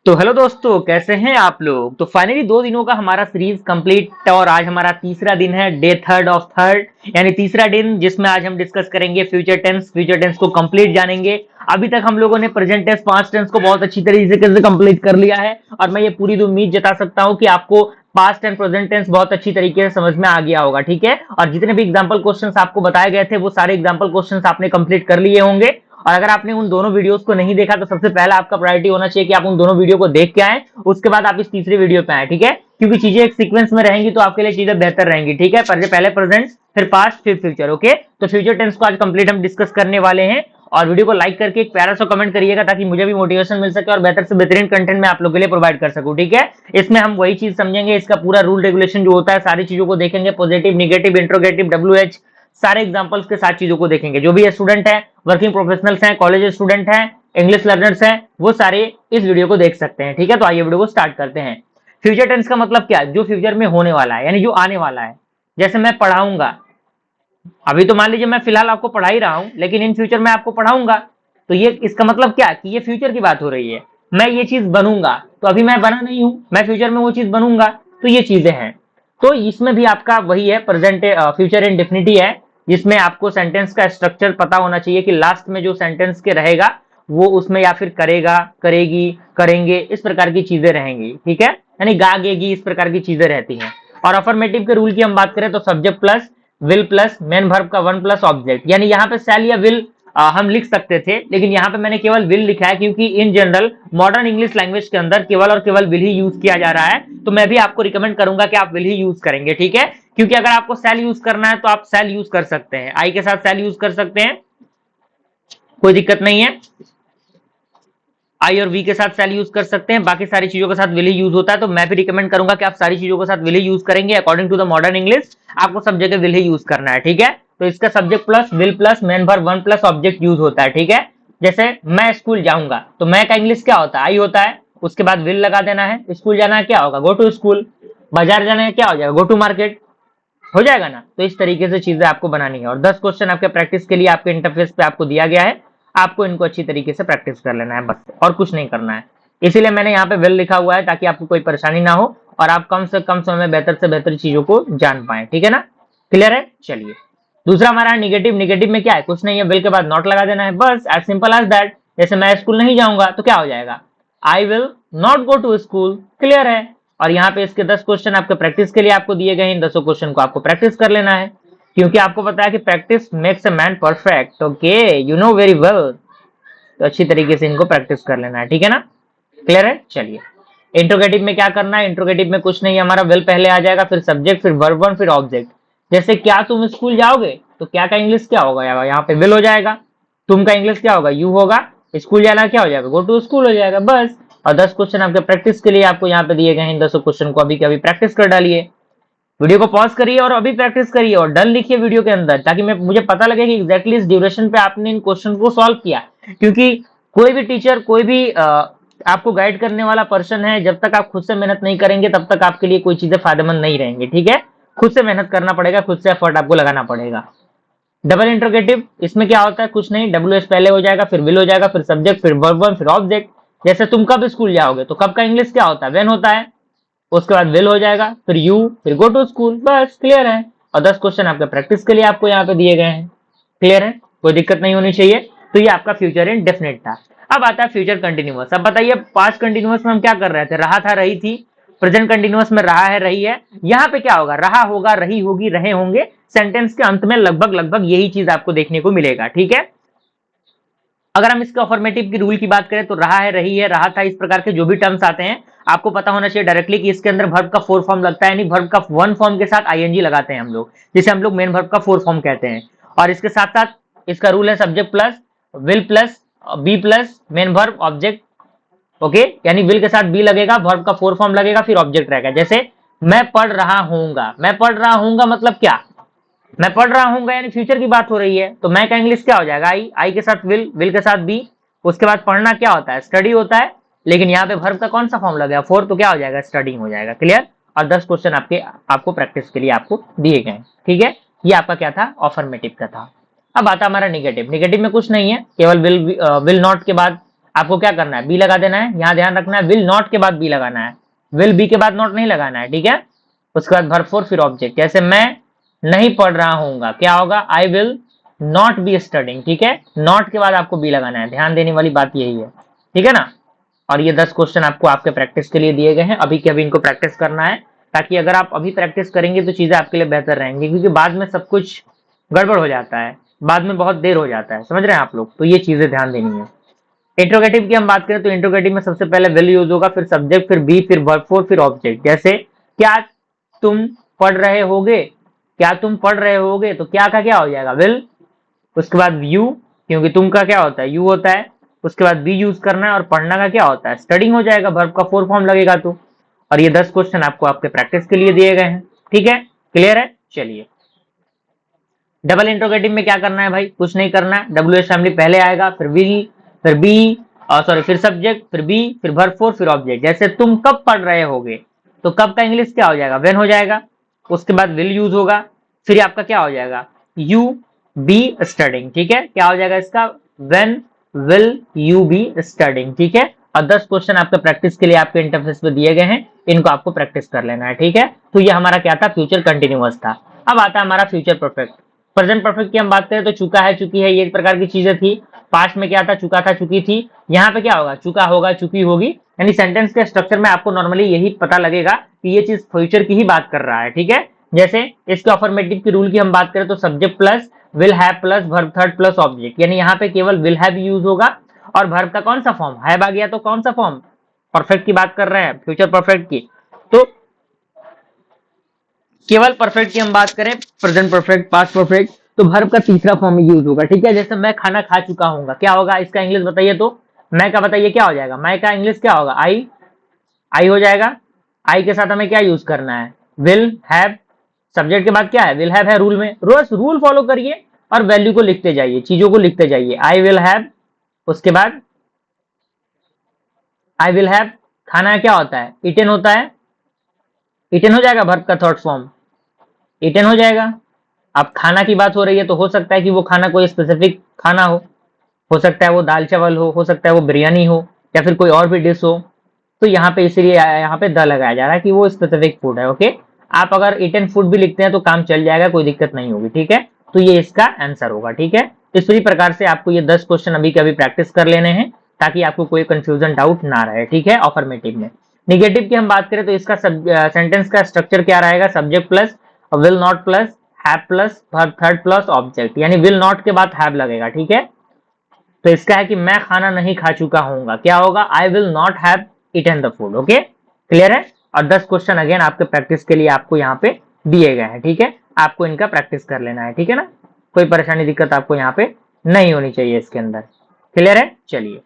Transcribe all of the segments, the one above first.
तो हेलो दोस्तों, कैसे हैं आप लोग। तो फाइनली 2 दिनों का हमारा सीरीज कंप्लीट और आज हमारा तीसरा दिन है, डे थर्ड ऑफ थर्ड, यानी तीसरा दिन जिसमें आज हम डिस्कस करेंगे फ्यूचर टेंस को कंप्लीट जानेंगे। अभी तक हम लोगों ने प्रेजेंट टेंस, पास्ट टेंस को बहुत अच्छी तरीके से कंप्लीट कर लिया है और मैं ये पूरी उम्मीद जता सकता हूँ कि आपको पास्ट एंड प्रेजेंट टेंस बहुत अच्छी तरीके से समझ में आ गया होगा। ठीक है, और जितने भी एग्जाम्पल क्वेश्चंस आपको बताए गए थे वो सारे एग्जाम्पल क्वेश्चंस आपने कंप्लीट कर लिए होंगे। और अगर आपने उन दोनों वीडियोस को नहीं देखा तो सबसे पहला आपका प्रायोरिटी होना चाहिए कि आप उन दोनों वीडियो को देख के आए, उसके बाद आप इस तीसरी वीडियो पे आए। ठीक है, क्योंकि चीजें एक सीक्वेंस में रहेंगी तो आपके लिए चीजें बेहतर रहेंगी। ठीक है, पहले प्रेजेंट, फिर पास्ट, फिर फ्यूचर। ओके, तो फ्यूचर टेंस को आज कंप्लीट हम डिस्कस करने वाले हैं और वीडियो को लाइक करके एक प्यारा सा कमेंट करिएगा ताकि मुझे भी मोटिवेशन मिल सके और बेहतर से बेहतरीन कंटेंट मैं आप लोगों के लिए प्रोवाइड कर सकूं। ठीक है, इसमें हम वही चीज समझेंगे, इसका पूरा रूल रेगुलेशन जो होता है सारी चीजों को देखेंगे, पॉजिटिव, निगेटिव, इंट्रोगेटिव, WH, सारे एग्जांपल्स के साथ चीजों को देखेंगे। जो भी स्टूडेंट है, वर्किंग प्रोफेशनल्स हैं, कॉलेज स्टूडेंट हैं, इंग्लिश लर्नर्स हैं, वो सारे इस वीडियो को देख सकते हैं। ठीक है, तो आइए वीडियो को स्टार्ट करते हैं। फ्यूचर टेंस का मतलब क्या है? जो फ्यूचर में होने वाला है, यानी जो आने वाला है। जैसे मैं पढ़ाऊंगा, अभी तो मान लीजिए मैं फिलहाल आपको पढ़ा ही रहा हूं, लेकिन इन फ्यूचर में आपको पढ़ाऊंगा, तो ये इसका मतलब क्या कि ये फ्यूचर की बात हो रही है। मैं ये चीज बनूंगा, तो अभी मैं बना नहीं हूं, मैं फ्यूचर में वो चीज बनूंगा, तो ये चीजें हैं। तो इसमें भी आपका वही है, प्रेजेंट फ्यूचर इंडेफिनिटी है, जिसमें आपको सेंटेंस का स्ट्रक्चर पता होना चाहिए कि लास्ट में जो सेंटेंस के रहेगा वो उसमें या फिर करेगा, करेगी, करेंगे, इस प्रकार की चीजें रहेंगी। ठीक है, यानी गागेगी, इस प्रकार की चीजें रहती हैं। और अफर्मेटिव के रूल की हम बात करें तो subject plus will plus main verb का वन प्लस ऑब्जेक्ट, यानी यहाँ पे शैल या विल हम लिख सकते थे, लेकिन यहाँ पे मैंने केवल विल लिखा है क्योंकि in general modern English language के अंदर केवल और केवल विल ही यूज किया जा रहा है। तो मैं भी आपको रिकमेंड करूंगा कि आप विल ही यूज करेंगे। ठीक है, क्योंकि अगर आपको सेल यूज करना है तो आप सेल यूज कर सकते हैं, आई के साथ सेल यूज कर सकते हैं, कोई दिक्कत नहीं है। आई और वी के साथ सेल यूज कर सकते हैं, बाकी सारी चीजों के साथ विल ही यूज होता है। तो मैं भी रिकमेंड करूंगा कि आप सारी चीजों के साथ विल ही यूज करेंगे। According to the modern English आपको सब जगह विल ही यूज करना है। ठीक है, तो इसका subject plus will plus main verb one plus object use होता है। ठीक है, जैसे मैं स्कूल जाऊंगा तो मैं का इंग्लिश क्या होता है? आई होता है, उसके बाद विल लगा देना है। स्कूल जाना है क्या होगा? Go to school. बाजार जाना है क्या हो जाएगा? Go to market. हो जाएगा ना। तो इस तरीके से चीजें आपको बनानी है और 10 क्वेश्चन आपके प्रैक्टिस के लिए आपके इंटरफेस पे आपको दिया गया है। आपको इनको अच्छी तरीके से प्रैक्टिस कर लेना है, बस और कुछ नहीं करना है। इसीलिए मैंने यहाँ पे वेल लिखा हुआ है ताकि आपको कोई परेशानी ना हो और आप कम से कम समय में बेहतर से बेहतर चीजों को जान पाए। ठीक है ना, क्लियर है? चलिए, दूसरा हमारा निगेटिव। निगेटिव में क्या है? कुछ नहीं है, विल के बाद नॉट लगा देना है, बस एज सिंपल एज दैट। जैसे मैं स्कूल नहीं जाऊंगा तो क्या हो जाएगा? I will not go to school. Clear है? और यहाँ पे इसके 10 क्वेश्चन आपके प्रैक्टिस के लिए आपको दिए गए हैं। इन 10 क्वेश्चन को आपको प्रैक्टिस कर लेना है, क्योंकि आपको पता है कि practice makes a man perfect. Okay, you know very well. तो अच्छी तरीके से इनको प्रैक्टिस कर लेना है। ठीक है ना, क्लियर है? चलिए, इंट्रोगेटिव में क्या करना है? इंट्रोगेटिव में कुछ नहीं, हमारा विल पहले आ जाएगा, फिर सब्जेक्ट, फिर वर्ब वन, फिर ऑब्जेक्ट। जैसे क्या तुम स्कूल जाओगे, तो क्या का इंग्लिश क्या होगा? यहाँ पे विल हो जाएगा। तुम का इंग्लिश क्या होगा? यू होगा। स्कूल जाना क्या हो जाएगा? गो टू स्कूल हो जाएगा, बस। और 10 क्वेश्चन आपके प्रैक्टिस के लिए आपको यहाँ पे दिए गए हैं। इन 10 क्वेश्चन को अभी के अभी प्रैक्टिस कर डालिए। वीडियो को पॉज करिए और अभी प्रैक्टिस करिए और डन लिखिए वीडियो के अंदर, ताकि मैं मुझे पता लगे कि एग्जैक्टली इस ड्यूरेशन पे आपने इन क्वेश्चन को सॉल्व किया। क्योंकि कोई भी टीचर, कोई भी आपको गाइड करने वाला पर्सन है, जब तक आप खुद से मेहनत नहीं करेंगे तब तक आपके लिए कोई चीजें फायदेमंद नहीं रहेंगी। ठीक है, खुद से मेहनत करना पड़ेगा, खुद से एफर्ट आपको लगाना पड़ेगा। डबल इंट्रोगेटिव, इसमें क्या होता है? कुछ नहीं, WH पहले हो जाएगा, फिर विल हो जाएगा, फिर सब्जेक्ट, फिर वर्ब वन, फिर ऑब्जेक्ट। जैसे तुम कब स्कूल जाओगे, तो कब का इंग्लिश क्या होता है? व्हेन होता है। उसके बाद विल हो जाएगा, फिर यू, फिर गो टू स्कूल, बस। क्लियर है? और 10 क्वेश्चन आपके प्रैक्टिस के लिए आपको यहाँ पे दिए गए हैं। क्लियर है? कोई दिक्कत नहीं होनी चाहिए। तो ये आपका फ्यूचर इंडेफिनिट था। अब आता है फ्यूचर कंटिन्यूअस। अब बताइए, पास्ट कंटिन्यूअस में हम क्या कर रहे थे? रहा था, रही थी। प्रेजेंट कंटिन्यूअस में रहा है, रही है। यहाँ पे क्या होगा? रहा होगा, रही होगी, रहे होंगे। सेंटेंस के अंत में लगभग लगभग यही चीज आपको देखने को मिलेगा। ठीक है, अगर हम इसके अफर्मेटिव की रूल की बात करें तो रहा है, रही है, रहा था, इस प्रकार के जो भी टर्म्स आते हैं आपको पता होना चाहिए डायरेक्टली कि इसके अंदर वर्ब का फोर फॉर्म लगता है, यानी वर्ब का वन फॉर्म के साथ आईएनजी लगाते हैं हम लोग, जिसे हम लोग मेन वर्ब का फोर फॉर्म कहते हैं। और इसके साथ साथ इसका रूल है subject plus will plus be plus main verb object. Okay, यानी विल के साथ बी लगेगा, वर्ब का फोर फॉर्म लगेगा, फिर ऑब्जेक्ट रहेगा। जैसे मैं पढ़ रहा हूंगा, मैं पढ़ रहा हूंगा मतलब क्या? मैं पढ़ रहा हूँ यानी फ्यूचर की बात हो रही है, तो मैं का इंग्लिश क्या हो जाएगा? आई, आई के साथ विल, विल के साथ बी। उसके बाद पढ़ना क्या होता है? स्टडी होता है, लेकिन यहाँ पे वर्ब का कौन सा फॉर्म लगेगा? फोर, तो क्या हो जाएगा? स्टडिंग हो जाएगा। क्लियर? और 10 क्वेश्चन आपको प्रैक्टिस के लिए आपको दिए गए। ठीक है, ये आपका क्या था? अफर्मेटिव का था। अब आता हमारा निगेटिव। निगेटिव में कुछ नहीं है, केवल विल नॉट के बाद आपको क्या करना है, बी लगा देना है। यहाँ ध्यान रखना है, विल नॉट के बाद बी लगाना है, विल बी के बाद नॉट नहीं लगाना है, ठीक है। उसके बाद वर्ब 4 फिर ऑब्जेक्ट, जैसे मैं नहीं पढ़ रहा हूँ, क्या होगा, I will not be studying, ठीक है। नॉट के बाद आपको बी लगाना है, ध्यान देने वाली बात यही है, ठीक है ना। और ये 10 क्वेश्चन आपको आपके प्रैक्टिस के लिए दिए गए हैं, अभी के अभी इनको प्रैक्टिस करना है, ताकि अगर आप अभी प्रैक्टिस करेंगे तो चीजें आपके लिए बेहतर रहेंगी, क्योंकि बाद में सब कुछ गड़बड़ हो जाता है, बाद में बहुत देर हो जाता है, समझ रहे हैं आप लोग, तो ये चीजें ध्यान देनी है। इंट्रोगेटिव की हम बात करें तो इंट्रोगेटिव में सबसे पहले विल यूज होगा, फिर सब्जेक्ट, फिर बी, फिर वर्ब 4, फिर ऑब्जेक्ट। जैसे क्या तुम पढ़ रहे होगे, क्या तुम पढ़ रहे होगे, तो क्या का क्या हो जाएगा, विल। उसके बाद यू, क्योंकि तुम का क्या होता है, यू होता है। उसके बाद बी यूज करना है, और पढ़ना का क्या होता है, स्टडिंग हो जाएगा, वर्ब का 4 फॉर्म लगेगा तो। और ये 10 क्वेश्चन आपको आपके प्रैक्टिस के लिए दिए गए हैं, ठीक है, क्लियर है। चलिए, डबल इंट्रोगेटिव में क्या करना है भाई, कुछ नहीं करना है, डब्ल्यू एच फैमिली पहले आएगा, फिर विल, फिर बी, सॉरी फिर सब्जेक्ट, फिर बी, फिर वर्ब 4, फिर ऑब्जेक्ट। जैसे तुम कब पढ़ रहे होगे, तो कब का इंग्लिश क्या हो जाएगा, व्हेन हो जाएगा। उसके बाद विल यूज होगा, फिर आपका क्या हो जाएगा, यू बी स्टडिंग, ठीक है, क्या हो जाएगा इसका, when will you be studying, ठीक है। और 10 क्वेश्चन आपके प्रैक्टिस के लिए आपके इंटरफेस पे दिए गए हैं, इनको आपको प्रैक्टिस कर लेना है, ठीक है। तो ये हमारा क्या था, फ्यूचर कंटिन्यूअस था। अब आता है हमारा फ्यूचर परफेक्ट। प्रेजेंट परफेक्ट की हम बात करें तो चुका है, चुकी है, ये एक प्रकार की चीजें थी। पास्ट में क्या था, चुका था, चुकी थी। यहाँ पे क्या होगा, चुका होगा, चुकी होगी। यानी सेंटेंस के स्ट्रक्चर में आपको नॉर्मली यही पता लगेगा कि ये चीज फ्यूचर की ही बात कर रहा है, ठीक है। जैसे इसके अफर्मेटिव की रूल की हम बात करें तो subject plus will have plus verb third plus object, यानी यहाँ पे केवल विल हैव यूज होगा, और वर्ब का कौन सा फॉर्म, हैव आ गया, तो कौन सा फॉर्म, परफेक्ट की बात कर रहे हैं, फ्यूचर परफेक्ट की। तो केवल परफेक्ट की हम बात करें, प्रेजेंट परफेक्ट, पास्ट परफेक्ट, तो वर्ब का तीसरा फॉर्म यूज होगा, ठीक है। जैसे मैं खाना खा चुका हूँ, क्या होगा इसका इंग्लिश बताइए, तो मैं का बताइए क्या हो जाएगा, मैं का इंग्लिश क्या होगा, आई, आई हो जाएगा। आई के साथ हमें क्या यूज करना है, विल हैव, सब्जेक्ट के बाद क्या है, विल हैव है रूल में, रोज रूल फॉलो करिए और वैल्यू को लिखते जाइए, चीजों को लिखते जाइए, आई विल हैव। उसके बाद आई विल हैव, खाना क्या होता है, इटन होता है, इटन हो जाएगा, वर्ब का थर्ड फॉर्म इटन हो जाएगा। अब खाना की बात हो रही है तो हो सकता है कि वो खाना कोई स्पेसिफिक खाना हो सकता है वो दाल चावल हो सकता है वो बिरयानी हो, या फिर कोई और भी डिश हो। तो यहाँ पे इसीलिए यहाँ पे द लगाया जा रहा है कि वो स्पेसिफिक फूड है, ओके। आप अगर इटन फूड भी लिखते हैं तो काम चल जाएगा, कोई दिक्कत नहीं होगी, ठीक है। तो ये इसका आंसर होगा, ठीक है। इसी प्रकार से आपको ये 10 क्वेश्चन अभी के अभी प्रैक्टिस कर लेने हैं, ताकि आपको कोई कंफ्यूजन डाउट ना रहे, ठीक है। अफर्मेटिव में निगेटिव की हम बात करें तो इसका सेंटेंस का स्ट्रक्चर क्या रहेगा, subject plus will not plus have plus verb third plus object, यानी विल नॉट के बाद हैव लगेगा, ठीक है। तो इसका है कि मैं खाना नहीं खा चुका हूँ, क्या होगा, I will not have eaten the food, okay, clear है। और 10 क्वेश्चन अगेन आपके प्रैक्टिस के लिए आपको यहाँ पे दिए गए हैं, ठीक है। आपको इनका प्रैक्टिस कर लेना है, ठीक है ना। कोई परेशानी दिक्कत आपको यहाँ पे नहीं होनी चाहिए इसके अंदर, क्लियर है। चलिए,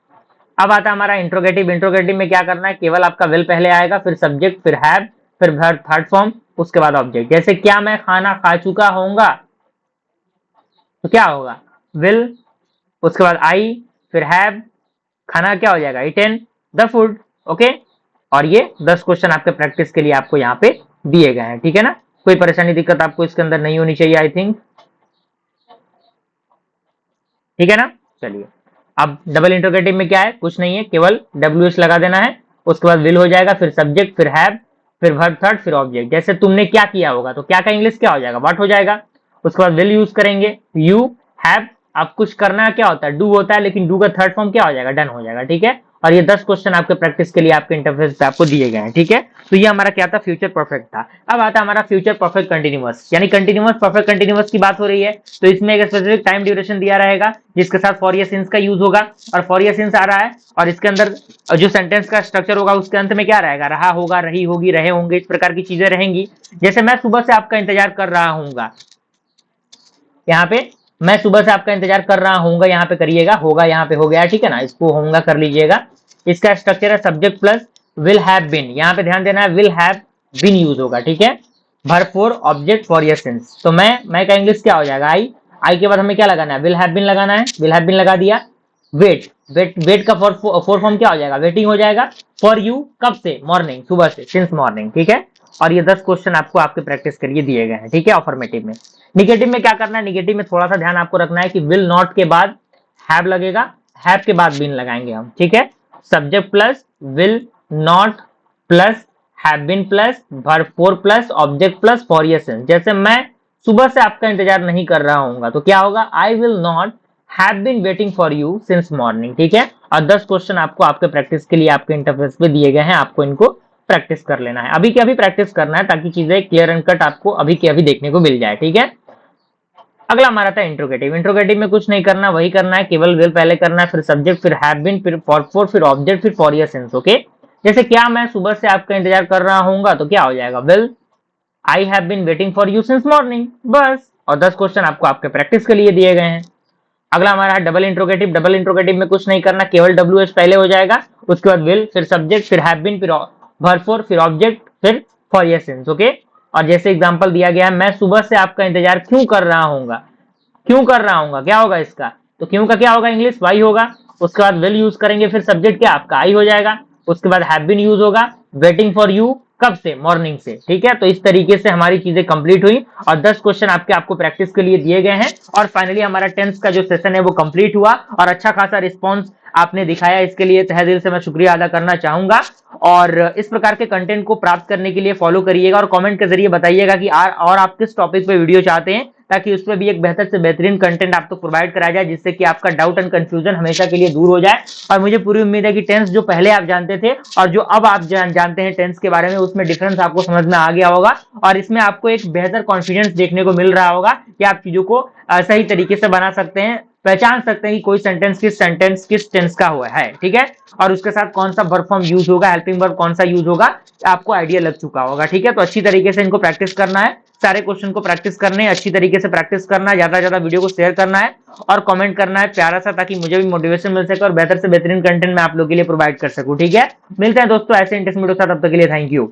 अब आता है हमारा इंट्रोगेटिव। इंट्रोगेटिव में क्या करना है, केवल आपका विल पहले आएगा, फिर सब्जेक्ट, फिर हैव, फिर वर्ब थर्ड फॉर्म, उसके बाद ऑब्जेक्ट। जैसे क्या मैं खाना खा चुका होऊंगा, तो क्या होगा, विल, उसके बाद आई, फिर हैव, खाना क्या हो जाएगा, इटन द फूड, ओके। और ये 10 क्वेश्चन आपके प्रैक्टिस के लिए आपको यहाँ पे दिए गए हैं, ठीक है ना। कोई परेशानी दिक्कत आपको इसके अंदर नहीं होनी चाहिए, आई थिंक, ठीक है ना। चलिए, अब डबल इंट्रोगेटिव में क्या है, कुछ नहीं है, केवल डब्ल्यू एच लगा देना है। उसके बाद विल हो जाएगा, फिर सब्जेक्ट, फिर हैव, फिर वर्ब थर्ड, फिर ऑब्जेक्ट। जैसे तुमने क्या किया होगा, तो क्या का इंग्लिश क्या हो जाएगा, व्हाट हो जाएगा। उसके बाद विल यूज करेंगे, यू हैव, अब कुछ करना क्या होता है, डू होता है, लेकिन डू का थर्ड फॉर्म क्या हो जाएगा, डन हो जाएगा, ठीक है। और ये 10 क्वेश्चन आपके प्रैक्टिस के लिए आपके इंटरफेस पे आपको दिए गए हैं, ठीक है। तो ये हमारा क्या था, फ्यूचर परफेक्ट था। अब आता है हमारा फ्यूचर परफेक्ट कंटिन्यूअस, यानी कंटिन्यूअस परफेक्ट कंटिन्यूअस की बात हो रही है, तो इसमें एक स्पेसिफिक टाइम ड्यूरेशन दिया रहेगा, जिसके साथ फॉर ईयर सिंस का यूज होगा। और फॉर ईयर सिंस आ रहा है, और इसके अंदर जो सेंटेंस का स्ट्रक्चर होगा उसके अंत में क्या रहेगा, रहा होगा, रही होगी, रहे होंगे, इस प्रकार की चीजें रहेंगी। जैसे मैं सुबह से आपका इंतजार कर रहा हूँ, यहाँ पे मैं सुबह से आपका इंतजार कर रहा हूँ, यहाँ पे करिएगा, होगा यहाँ पे हो गया, ठीक है ना, इसको होगा कर लीजिएगा। इसका स्ट्रक्चर है subject plus will have been, यहाँ पे ध्यान देना है, विल हैव बीन यूज होगा, ठीक है। Verb four object for year since, तो मैं का इंग्लिश क्या हो जाएगा, आई, आई के बाद हमें क्या लगाना है, विल हैव बीन लगाना है, विल हैव बीन लगा दिया। वेट, वेट का फोर फॉर्म क्या हो जाएगा, वेटिंग हो जाएगा। फॉर यू, कब से, मॉर्निंग, सुबह से, सिंस मॉर्निंग, ठीक है। और ये 10 क्वेश्चन आपको आपके प्रैक्टिस के लिए दिए गए हैं, ठीक है, अफर्मेटिव में। निगेटिव में क्या करना है, निगेटिव में थोड़ा सा ध्यान आपको रखना है कि विल नॉट के बाद हैव लगेगा, हैव के बाद बीन लगाएंगे हम, ठीक है। Subject plus will not plus have been plus verb four plus object plus for yes. जैसे मैं सुबह से आपका इंतजार नहीं कर रहा हूँ तो क्या होगा, I will not have been waiting for you since morning, ठीक है। और 10 क्वेश्चन आपको आपके प्रैक्टिस के लिए आपके इंटरफेस पे दिए गए हैं, आपको इनको प्रैक्टिस कर लेना है, अभी के अभी प्रैक्टिस करना है ताकि चीजें क्लियर एंड कट आपको अभी के अभी देखने को मिल जाए, ठीक है। अगला हमारा था इंट्रोगेटिव। इंट्रोगेटिव में कुछ नहीं करना, वही करना है, केवल विल पहले करना है, फिर सब्जेक्ट, फिर हैव बीन, फिर फॉर, फिर ऑब्जेक्ट, फिर फॉर योर सेंस, ओके। जैसे क्या मैं सुबह से आपका इंतजार कर रहा हूँ तो क्या हो जाएगा, will I have been waiting for you since morning, बस। और 10 क्वेश्चन आपको आपके प्रैक्टिस के लिए दिए गए हैं। अगला हमारा है डबल इंट्रोगेटिव। डबल इंट्रोगेटिव में कुछ नहीं करना, केवल डब्ल्यू एच पहले हो जाएगा, उसके बाद विल, फिर सब्जेक्ट, फिर हैव बीन, फिर वर्ब फोर, फिर ऑब्जेक्ट, फिर फॉर योर सेंस, ओके। और जैसे एग्जांपल दिया गया है, मैं सुबह से आपका इंतजार क्यों कर रहा हूँ, क्यों कर रहा हूँ, क्या होगा इसका, तो क्यों का क्या होगा, इंग्लिश वाई होगा। उसके बाद विल यूज करेंगे, फिर सब्जेक्ट क्या आपका आई हो जाएगा, उसके बाद हैव बीन यूज होगा, वेटिंग फॉर यू कब से, मॉर्निंग से, ठीक है। तो इस तरीके से हमारी चीजें कंप्लीट हुई और 10 क्वेश्चन आपको प्रैक्टिस के लिए दिए गए हैं। और फाइनली हमारा टेंस का जो सेशन है वो कंप्लीट हुआ और अच्छा खासा रिस्पॉन्स आपने दिखाया, इसके लिए तहे दिल से मैं शुक्रिया अदा करना चाहूंगा। और इस प्रकार के कंटेंट को प्राप्त करने के लिए फॉलो करिएगा और कमेंट के जरिए बताइएगा कि और आप किस टॉपिक पे वीडियो चाहते हैं, ताकि उस पर भी एक बेहतर से बेहतरीन कंटेंट आपको प्रोवाइड कराया जाए, जिससे कि आपका डाउट एंड कंफ्यूजन हमेशा के लिए दूर हो जाए। और मुझे पूरी उम्मीद है कि टेंस जो पहले आप जानते थे और जो अब आप जानते हैं टेंस के बारे में, उसमें डिफरेंस आपको समझ में आ गया होगा और इसमें आपको एक बेहतर कॉन्फिडेंस देखने को मिल रहा होगा कि आप चीजों को सही तरीके से बना सकते हैं, पहचान सकते हैं कि कोई सेंटेंस किस टेंस का हुआ है, ठीक है। और उसके साथ कौन सा वर्ब फॉर्म यूज होगा, हेल्पिंग वर्ब कौन सा यूज होगा, आपको आइडिया लग चुका होगा, ठीक है। तो अच्छी तरीके से इनको प्रैक्टिस करना है, सारे क्वेश्चन को प्रैक्टिस करने हैं, अच्छी तरीके से प्रैक्टिस करना है, ज्यादा ज्यादा वीडियो को शेयर करना है और कमेंट करना है प्यारा सा, ताकि मुझे भी मोटिवेशन मिल सके और बेहतर से बेहतरीन कंटेंट मैं आप लोगों के लिए प्रोवाइड कर सकूं, ठीक है। मिलते हैं दोस्तों ऐसे इंटरेस्टिंग वीडियो के साथ, तब तक के लिए थैंक यू।